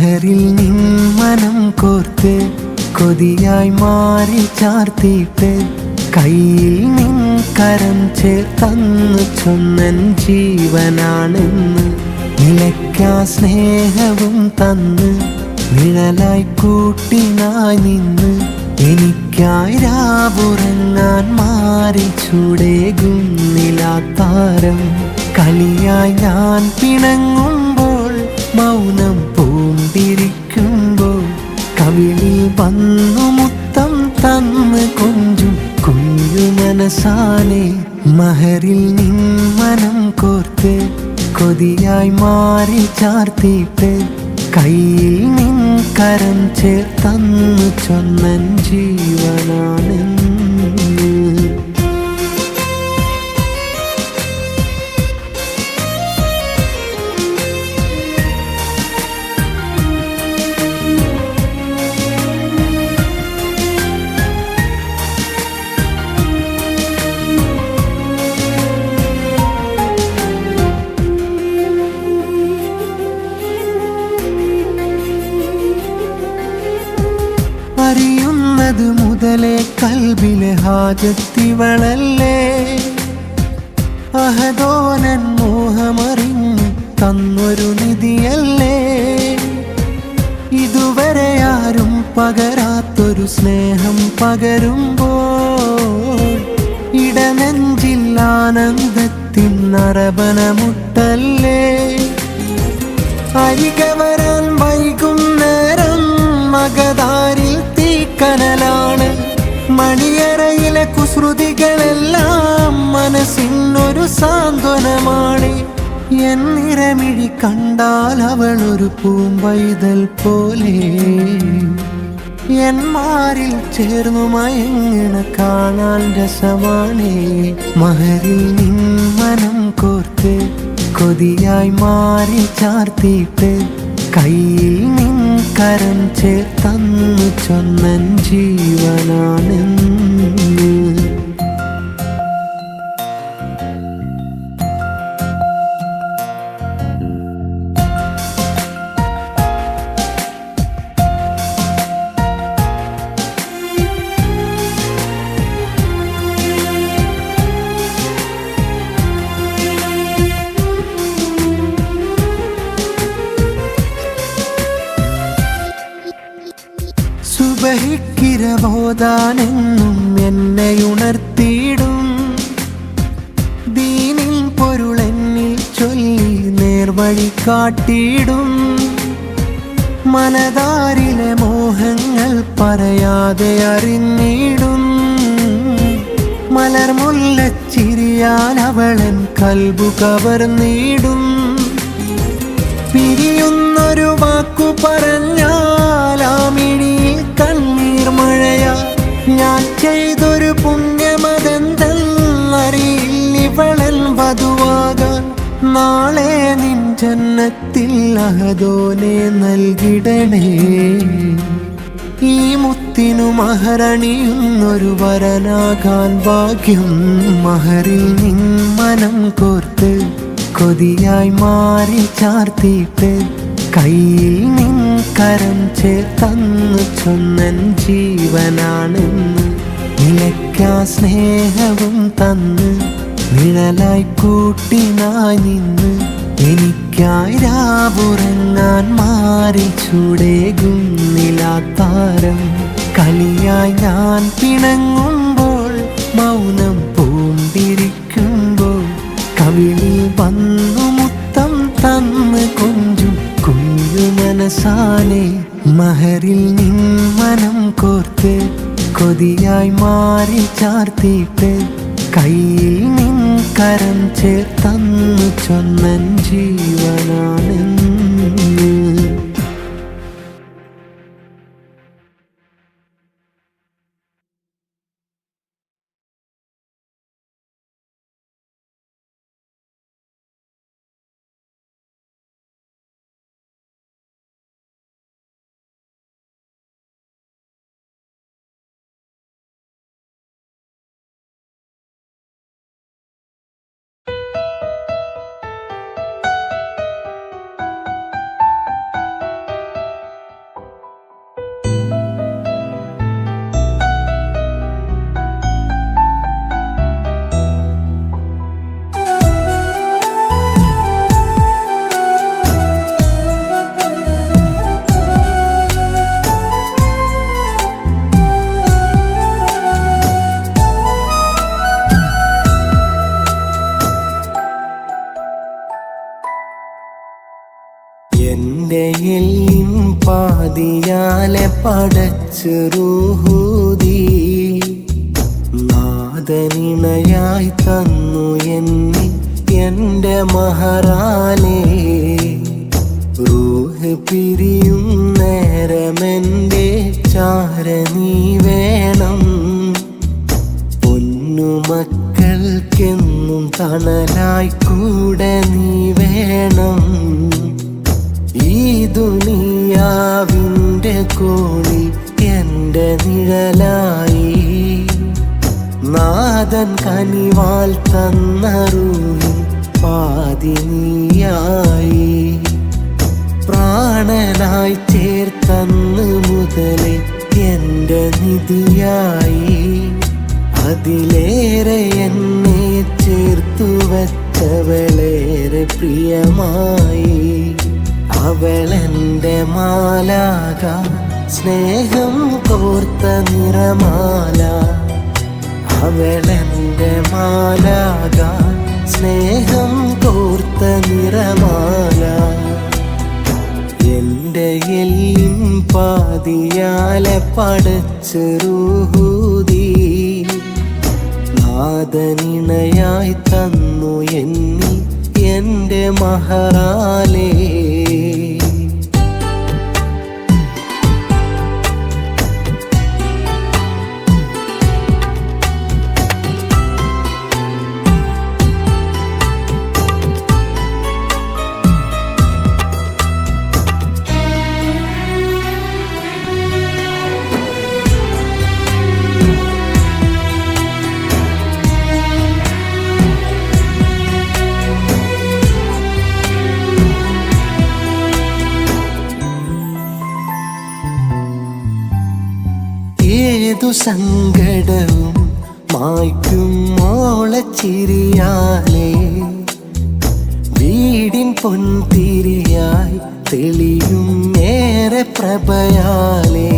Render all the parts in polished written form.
മഹറിൽ നിൻ മനം കോർത്ത് കൊതിയായി മാറി ചാർത്തിയിട്ട് കയ്യിൽ നിൻ കരം ചേർത്തന്നു ചൊന്നൻ ജീവനാണെന്ന്. നിലയ്ക്കാ സ്നേഹവും തന്ന് നിഴലായി കൂട്ടിനായി നിന്ന് എനിക്കായി രാവുറങ്ങാൻ മാറി ചൂടേകുന്നിലാത്താരം. കളിയായി ഞാൻ പിണങ്ങുമ്പോൾ മൗനം പൂണ്ടിരിക്കുമ്പോൾ കവിളിൽ വന്നു മുത്തം തന്ന് കൊഞ്ചും കുഞ്ഞു മനസാലെ. മഹറിൽ നിൻ മനം കോർത്ത് കൊതിയായി മാറി ചാർത്തിയിട്ട് കയ്യിൽ നിൻ കരം ചേർത്തന്നു ചൊന്നൻ ജീവനാണെന്ന്. അറിയുന്നത് മുതലേ കൽബിലെ ഹാജത്തിവളല്ലേ. അഹദോനൻ മോഹമറിഞ്ഞു തന്നൊരു നിധിയല്ലേ. ഇതുവരെ ആരും പകരാത്തൊരു സ്നേഹം പകരുമ്പോൾ ഇടനെഞ്ചിൽ ആനന്ദത്തിൻ നരബനമുട്ടല്ലേ. അരികെ വരാൻ വൈകും നേരം മകതാരിൽ തീക്കനലാണ്. മണിയറയിലെ കുസൃതികളെല്ലാം മനസ്സിനൊരു സാന്ത്വനമാണ്. എന്നിരമിഴി കണ്ടാൽ അവളൊരു പൂമ്പൈതൽ പോലെ എന്മാരിൽ ചേർന്നു മയങ്ങണ കാണാൻ രസമാണേ. മഹറിൽ നിൻ മനം കോർത്ത് കൊതിയായി മാറി ചാർത്തിയിട്ട് കയ്യിൽ നിൻ കരം ചേർത്തന്നു ചൊന്നൻ ജീവനാണെന്ന്. സുബഹിക്കിരബോധാനെന്നും എന്നെ ഉണർത്തിയിടും. ദീനിൻ പൊരുളെന്നിൽ ചൊല്ലി നേർവഴി കാട്ടിയിടും. മനതാരിലെ മോഹങ്ങൾ പറയാതെ അറിഞ്ഞിടും. മലർമുല്ലച്ചിരിയാൽ അവളൻ കൽബു കവർന്നിടും. പിരിയുന്നൊരു വാക്കു പറഞ്ഞാൽ ആ മിഴിയിൽ കണ്ണീർ മഴയാ. ഞാൻ ചെയ്തൊരു പുണ്യമതെന്തറിയില്ലിവളൻ വധുവാകാൻ. നാളെ നിൻ ജന്നത്തിൽ അഹദോനെ നൽകിടണേ. ഈ മുത്തിനു മഹറണിയുന്നൊരു വരനാകാൻ ഭാഗ്യം. മഹറിൽ നിൻ മനം കോർത്ത് കൊതിയായി മാറി ചാർത്തിയിട്ട് കയ്യിൽ നിൻ കരം ചേർത്തന്നു ചൊന്നൻ ജീവനാണെന്ന്. നിലയ്ക്കാ സ്നേഹവും തന്ന് നിഴലായി കൂട്ടിനായി നിന്ന് എനിക്കായി രാവുറങ്ങാൻ മാറി ചൂടേകുന്നിലാത്താരം. കളിയായി ഞാൻ പിണങ്ങുമ്പോൾ മൗനം പൂണ്ടിരിക്കുമ്പോൾ കവിളിൽ വന്നു മുത്തം തന്ന് കൊഞ്ചും കുഞ്ഞു മനസാലെ. മഹറിൽ നിൻ മനം കോർത്ത് കൊതിയായി മാറി ചാർത്തിയിട്ട് കയ്യിൽ നിൻ കരം ചേർത്തന്നു ചൊന്നൻ ജീവനാണെന്ന്. പാതിയാലെ പടച്ച് റൂഹൂദി നാദനിണയായി തന്നു എന്നെ എൻ്റെ മഹറാലേ റൂഹ് പിരിയും നേരമെൻ്റെ ചാര നീ വേണം പൊന്നുമക്കൾക്കെന്നും തണലായി കൂടെ നീ വേണം ഈ ദുനിയാവിൻ്റെ കോണി എൻ്റെ നിഴലായി നാദൻ കനിവാൽ തന്ന റൂഹിൻ പാതി നീയായി പ്രാണനായി ചേർത്തന്ന് മുതലേ എൻ്റെ നിധിയായി അതിലേറെ എന്നെ ചേർത്തു വച്ചവളേറെ പ്രിയമായി അവളെൻ്റെ മാലാക സ്നേഹം കോർത്ത നിറമാല അവളെൻ്റെ മാലാക സ്നേഹം കോർത്ത നിറമാല എൻ്റെ എല്ലിൻ പാതിയാലെ പടച്ച് റൂഹൂദി നാദനിണയായി തന്നു എന്നി എൻ്റെ മഹറാലേ ഏതു സങ്കടവും മായ്ക്കും മോളച്ചിരിയാലേ വീടിൻ പൊൻതിരിയായി തെളിയും ഏറെ പ്രഭയാലേ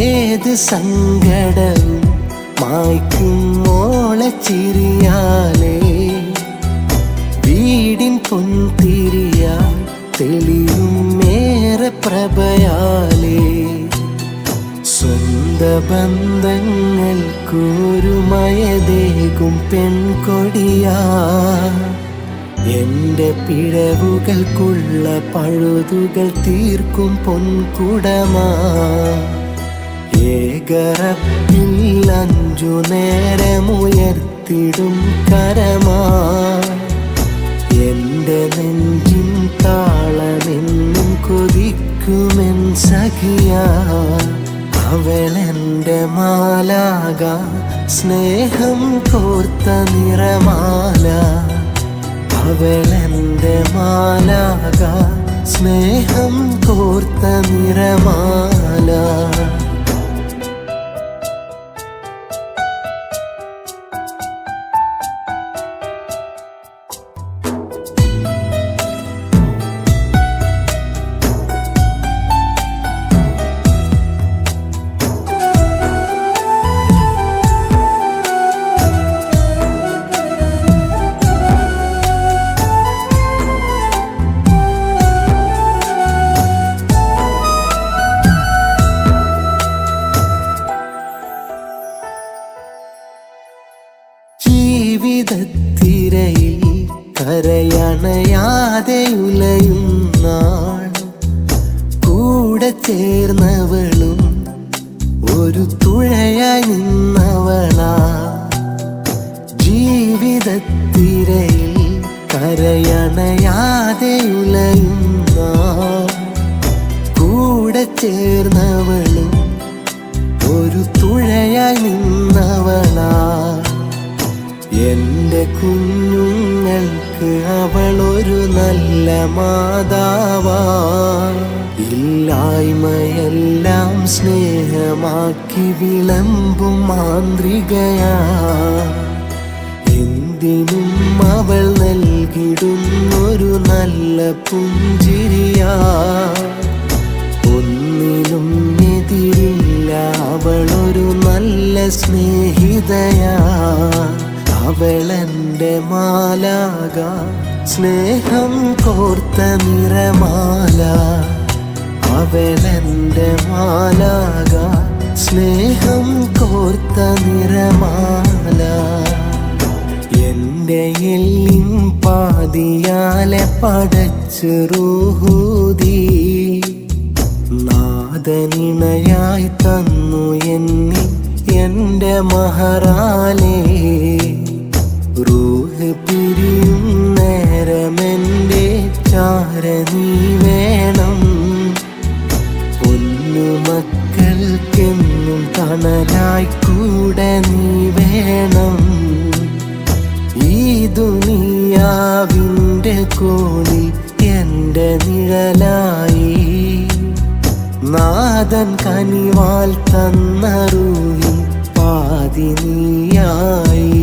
ഏത് സങ്കടവും മായ്ക്കും മോളച്ചിരിയാലേ വീടിൻ പൊൻതിരിയായി തെളിയും ഏറെ പ്രഭയാലേ സ്വന്ത ബന്ധങ്ങൾക്കൊരുമയതേകും പെൺകൊടിയാ എൻ്റെ പിഴവുകൾക്കുള്ള പഴുതുകൾ തീർക്കും പൊൻകുടമാ ഏകറപ്പിൽ 5 നേരമുയർത്തിടും കരമാ എൻ്റെ നെഞ്ചിൻ താളമെന്നും കൊതിക്കുമെൻ സഖിയാ അവളെൻ്റെ മാലാക സ്നേഹം കോർത്ത നിറമാല അവളെൻ്റെ മാലാക സ്നേഹം കോർത്ത നിറമാല ജീവിതത്തിരയിൽ കരയണയാതെ ഉലയും നാൾ കൂടെ ചേർന്നവളും ഒരു തുഴയായി നിന്നവളാ ജീവിതത്തിരയിൽ കരയണയാതെ ഉലയും നാൾ കൂടെ ചേർന്നവളും ഒരു തുഴയായി നിന്നവളാ എൻ്റെ കുഞ്ഞുങ്ങൾക്ക് അവളൊരു നല്ല മാതാവാ ഇല്ലായ്മയെല്ലാം സ്നേഹമാക്കി വിളമ്പും മാന്ത്രികയാ എന്തിനും അവൾ നൽകിടുന്നൊരു നല്ല പുഞ്ചിരിയാ ഒന്നിനും എതിരില്ല അവളൊരു നല്ല സ്നേഹിതയാ അവളെൻ്റെ മാലാക സ്നേഹം കോർത്ത നിറമാല അവളെന്റെ മാലാക, സ്നേഹം കോർത്ത നിറമാല. എന്റെ എല്ലിൻ പാതിയാലെ പടച്ച് റൂഹൂദി, നാദനിണയായി തന്നു എന്നെ എന്റെ മഹറാലേ. റൂഹ് പിരിയും നേരമെന്റെ ചാര നീ വേണം, പൊന്നുമക്കൾക്കെന്നും തണലായി കൂടെ നീ വേണം. ഈ ദുനിയാവിൻ്റെ കോണിൽ എൻ്റെ നിഴലായി, നാഥൻ കനിവാൽ തന്ന റൂഹിൻ പാതി നീയായി.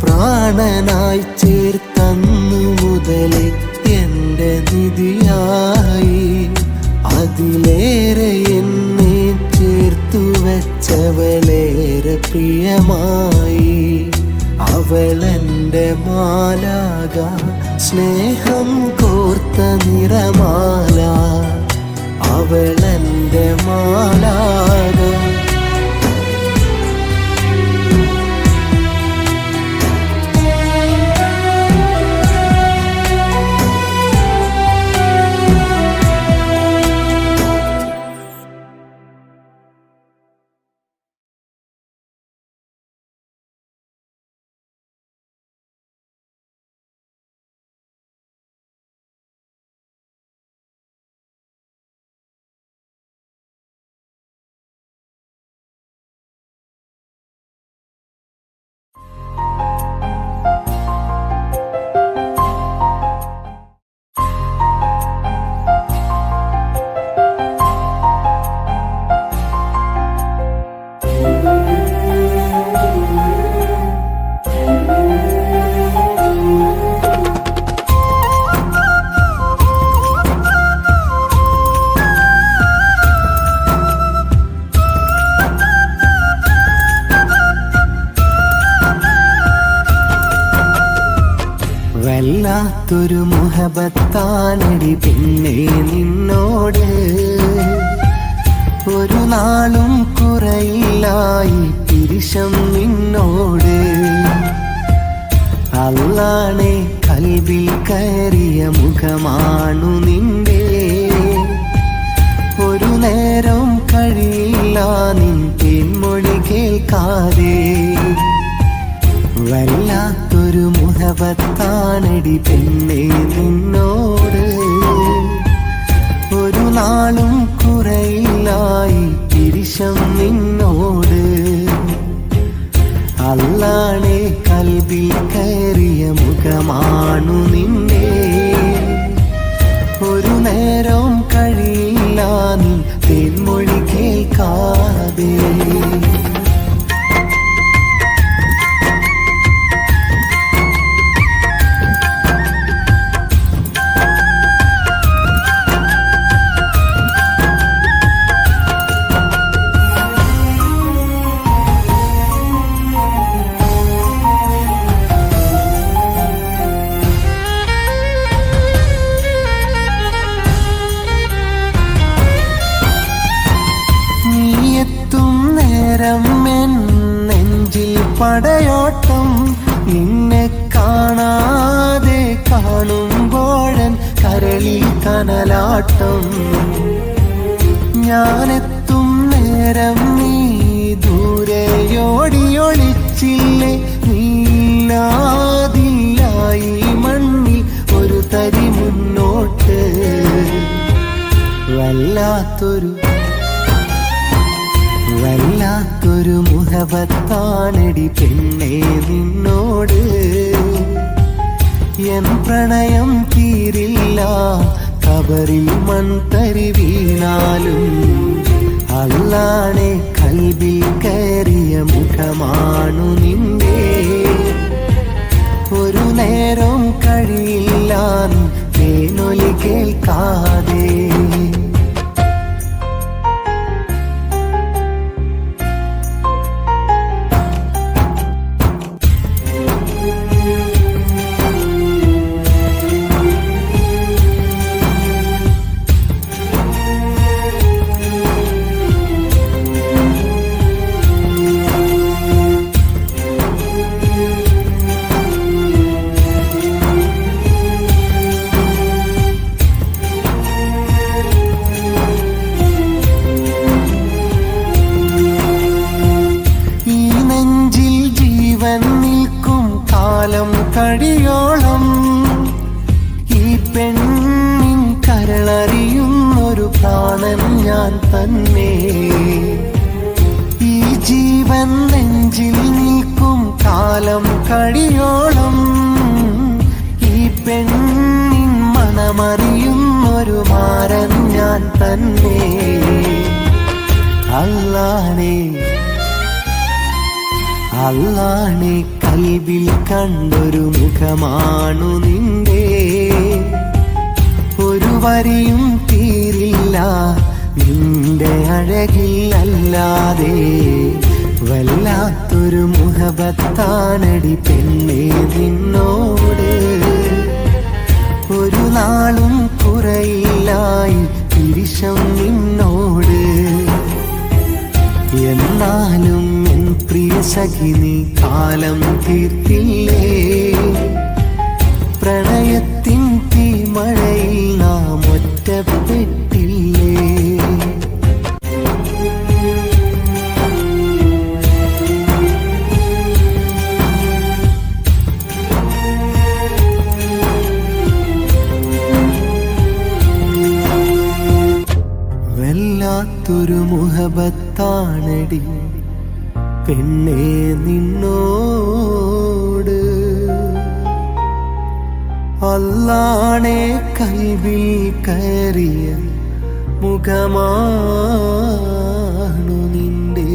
പ്രാണനായി ചേർത്തന്നു മുതലേ എൻ്റെ നിധിയായി, അതിലേറെ എന്നെ ചേർത്തു വെച്ചവളേറെ പ്രിയമായി. അവളെന്റെ മാലാക, സ്നേഹം കോർത്ത നിറമാല. അവളെന്റെ മാലാക. വല്ലാത്തൊരു മുഹബത്താനടി പിന്നെ നിന്നോട്, ഒരു നാളും കുറയില്ലായി പിരിശം നിന്നോട്. അല്ലാണെ കൽബിൽ കയറിയ മുഖമാണു നിന്റെ, ഒരു നേരം കഴിയില്ല നിൻ തേൻമൊഴി കേൾക്കാതെ. വല്ലാത്തൊരു മുഹബത്താനടി പെണ്ണേ നിന്നോട്, ഒരു നാളും കുറയില്ലായി പിരിശം നിന്നോട്. അല്ലാണെ കൽബിൽ കയറിയ മുഖമാണു നിന്റെ, ഒരു നേരം കഴിയില്ല നീ തേൻമൊഴി കേൾക്കാതെ. നെഞ്ചിൽ പടയോട്ടം, നിന്നെ കാണാതെ കാണുമ്പോഴൻ കരളിൽ കനലാട്ടം. ഞാനെത്തും നേരം നീ ദൂരെയോടിയൊളിച്ചില്ലേ, നീല്ലാതില്ലായി മണ്ണിൽ ഒരു തരി മുന്നോട്ട്. വല്ലാത്തൊരു മുഹബത്താനടി പെണ്ണേ നിന്നോട്, എൻ പ്രണയം തീരില്ല കബറിൽ മൺതരി വീണാലും. അല്ലാണെ കൽബിൽ കയറിയ മുഖമാണു നിന്റെ, ഒരു നേരം കഴിയില്ല തേനൊലി കേൾക്കാതെ. ജീവൻ നിൽക്കും കാലം കഴിയോളം ഈ പെണ്ണിൻ കരളറിയുന്നൊരു പ്രാണൻ ഞാൻ തന്നെ. ഈ ജീവൻ നെഞ്ചിൽ നിൽക്കും കാലം കഴിയോളം ഈ പെണ്ണിൻ മണമറിയുന്നൊരു മാരൻ ഞാൻ തന്നെ. അല്ലാഹേ അല്ലാഹേ കൽബിൽ കണ്ടൊരു മുഖമാണു നിന്റെ. ഒരു വരിയും തീരില്ല നിന്റെ അഴകിൽ അല്ലാതെ. വല്ലാത്തൊരു മുഹബത്താണടി പെണ്ണേ നിന്നോട്. ഒരു നാളും കുറയില്ലായി തിരിശം നിന്നോട്. എന്നാലും എൻ പ്രിയ സഖി നീ കാലം തീർത്തില്ലേ. പ്രണയത്തിൻ തീമഴയിൽ നാം ഒറ്റപ്പെട്ടില്ലേ. വല്ലാത്തൊരു മുഹബത്താണടി പെണ്ണേ നിന്നോട്. അല്ലാഹേ കൽബിൽ കയറിയ മുഖമാണു നിന്റെ.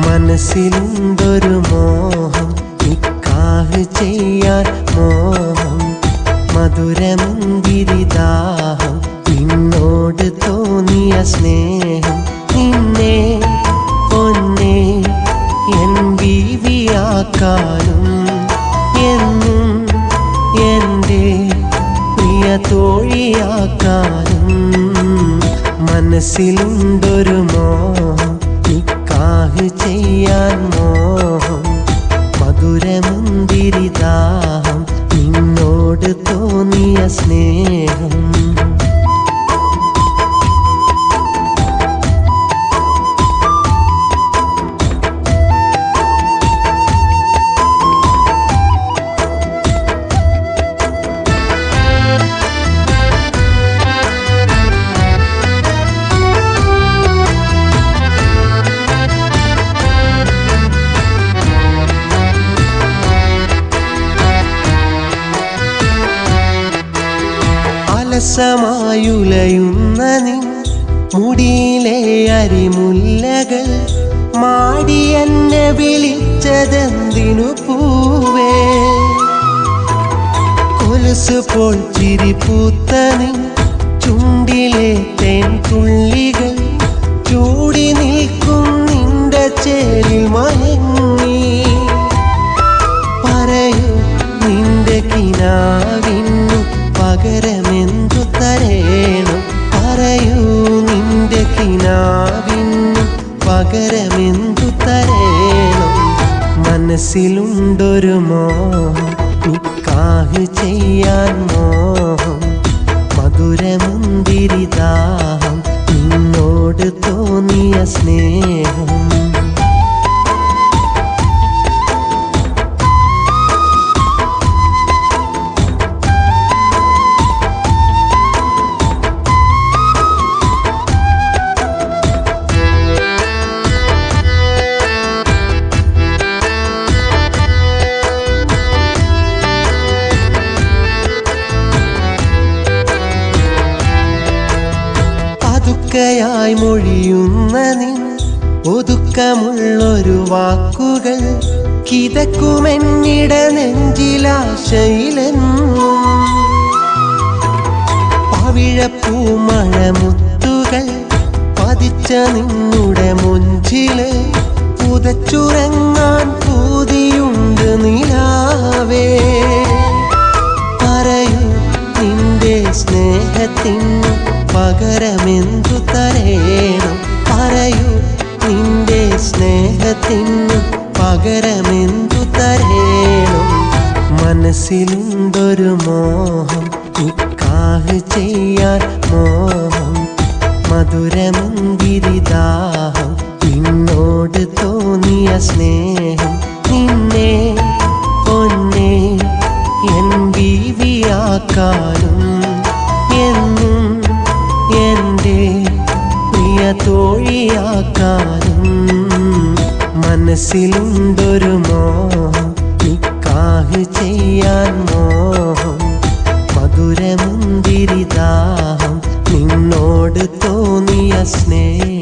മനസ്സിലുണ്ടൊരു മോഹം നിക്കാഹ് ചെയ്യാൻ മോഹം. മധുരമുന്തിരിദാഹം നിന്നോട് തോന്നിയ സ്നേഹം. നിന്നെ പൊന്നെ എൻ ബീവിയാക്കാനും എന്നും എൻ്റെ പ്രിയ തോഴിയാക്കാനും. മനസ്സിലുണ്ടൊരു മോഹം നിക്കാഹ് ചെയ്യാൻ മോഹം. മധുരമുന്തിരിദാഹം നിന്നോട് തോന്നിയ സ്നേഹം. അലസമായുലയുന്ന നിൻ മുടിയിലെ അരിമുല്ലകൾ മാടി എന്നെ വിളിച്ചതെന്തിനു പൂവേ. കൊലുസ് പോൽ ചിരിപ്പൂത്ത നിൻ ചുണ്ടിലെ തേൻതുള്ളികൾ ചൂടി നിൽക്കും നിന്റെ ചേരിൽ മയങ്ങി. പറയൂ നിന്റെ കിനാവിനു പകരമെന്തു തരേണം. പറയൂ നിന്റെ കിനാവിനു പകരമെന്തു തരേണം. മനസ്സിലുണ്ടൊരു മോഹം നിക്കാഹ് ചെയ്യാൻ മോഹം. മധുരമുന്തിരിദാഹം നിന്നോട് തോന്നിയ സ്നേഹം. മധുരമായി മൊഴിയുന്ന നിൻ ഒതുക്കമുള്ളൊരു വാക്കുകൾ കിതക്കുമെന്നിട നെഞ്ചിലാശയിലെന്നും പവിഴപ്പൂമഴമുത്തുകൾ പതിച്ച നിന്നുടെ മുഞ്ചില് പുതച്ചുറങ്ങാൻ പൂതിയുണ്ട് നിലാവേ. പറയൂ നിന്റെ സ്നേഹത്തിന് പകരമെന്തു തരേണം, പറയൂ നിന്റെ സ്നേഹത്തിന് പകരമെന്തു തരേണം. മനസ്സിലുണ്ടൊരു മോഹം നിക്കാഹ് ചെയ്യാൻ മോഹം, മധുരമുന്തിരിദാഹം നിന്നോട് തോന്നിയ സ്നേഹം. നിന്നെ പൊന്നെ എൻ ബീവിയാക്കാനും എന്നും എൻ്റെ പ്രിയ തോഴിയാക്കാനും മനസ്സിലുണ്ടൊരു മോഹം നിക്കാഹ് ചെയ്യാൻ മോഹം, മധുരമുന്തിരിദാഹം നിന്നോട് തോന്നിയ സ്നേഹം.